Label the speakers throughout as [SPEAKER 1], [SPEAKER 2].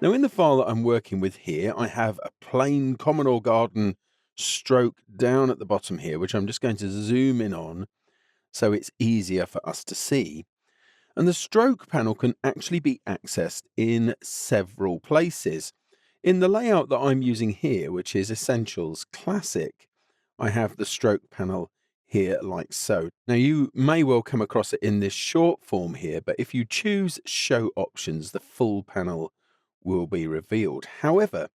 [SPEAKER 1] Now, in the file that I'm working with here, I have a plain Commodore Garden stroke down at the bottom here, which I'm just going to zoom in on so it's easier for us to see. And the stroke panel can actually be accessed in several places. In the layout that I'm using here, which is Essentials Classic, I have the stroke panel here like so. Now you may well come across it in this short form here, but if you choose Show Options, the full panel will be revealed. However,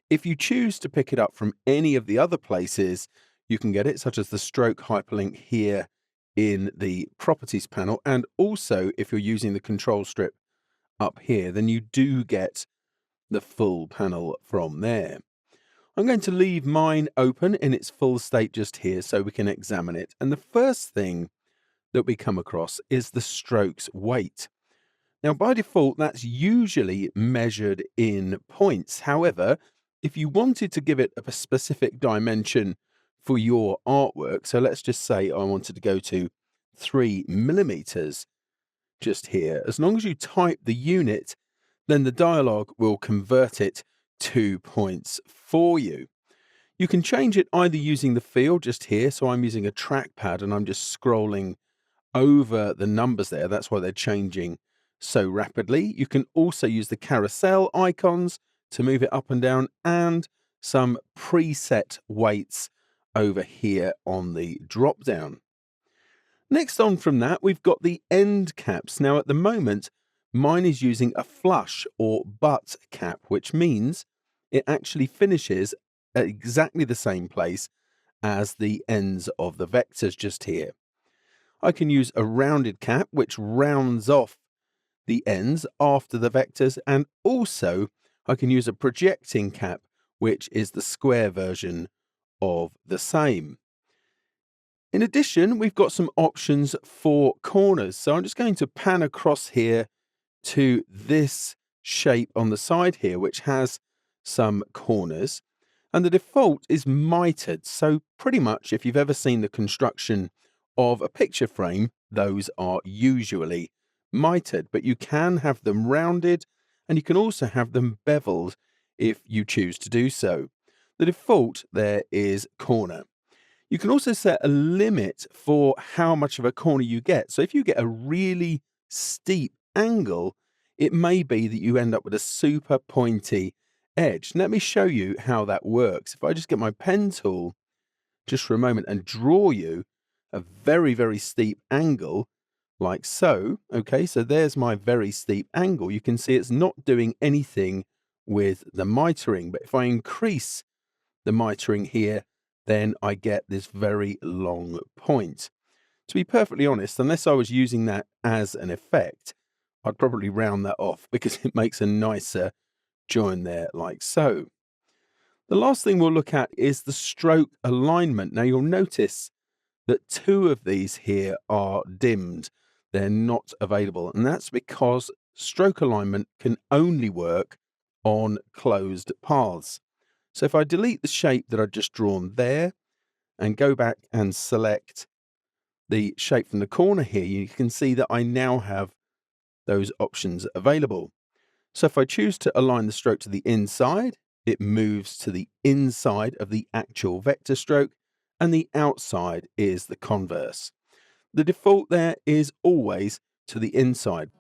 [SPEAKER 1] if you choose to pick it up from any of the other places, you can get it, such as the stroke hyperlink here in the Properties panel. And also, if you're using the control strip up here, then you do get the full panel from there. I'm going to leave mine open in its full state just here so we can examine it. And the first thing that we come across is the stroke's weight. Now, by default, that's usually measured in points. However, if you wanted to give it a specific dimension for your artwork, so let's just say I wanted to go to 3 millimeters just here, as long as you type the unit, then the dialog will convert it to points for you. You can change it either using the field just here, so I'm using a trackpad and I'm just scrolling over the numbers there. That's why they're changing so rapidly. You can also use the carousel icons to move it up and down, and some preset weights over here on the drop down. Next on from that, we've got the end caps. Now at the moment, mine is using a flush or butt cap, which means it actually finishes at exactly the same place as the ends of the vectors just here. I can use a rounded cap, which rounds off the ends after the vectors, and also I can use a projecting cap, which is the square version of the same. In addition, we've got some options for corners. So I'm just going to pan across here to this shape on the side here, which has some corners. And the default is mitered. So pretty much if you've ever seen the construction of a picture frame, those are usually mitered, but you can have them rounded and you can also have them beveled if you choose to do so. The default there is corner. You can also set a limit for how much of a corner you get. So if you get a really steep angle, it may be that you end up with a super pointy edge. Let me show you how that works. If I just get my pen tool just for a moment and draw you a very, very steep angle like so. Okay, so there's my very steep angle. You can see it's not doing anything with the mitering, but if I increase the mitering here, then I get this very long point. To be perfectly honest, unless I was using that as an effect, I'd probably round that off because it makes a nicer join there like so. The last thing we'll look at is the stroke alignment. Now you'll notice that 2 of these here are dimmed. They're not available, and that's because stroke alignment can only work on closed paths. So if I delete the shape that I've just drawn there and go back and select the shape from the corner here, you can see that I now have those options available. So if I choose to align the stroke to the inside, it moves to the inside of the actual vector stroke, and the outside is the converse. The default there is always to the inside.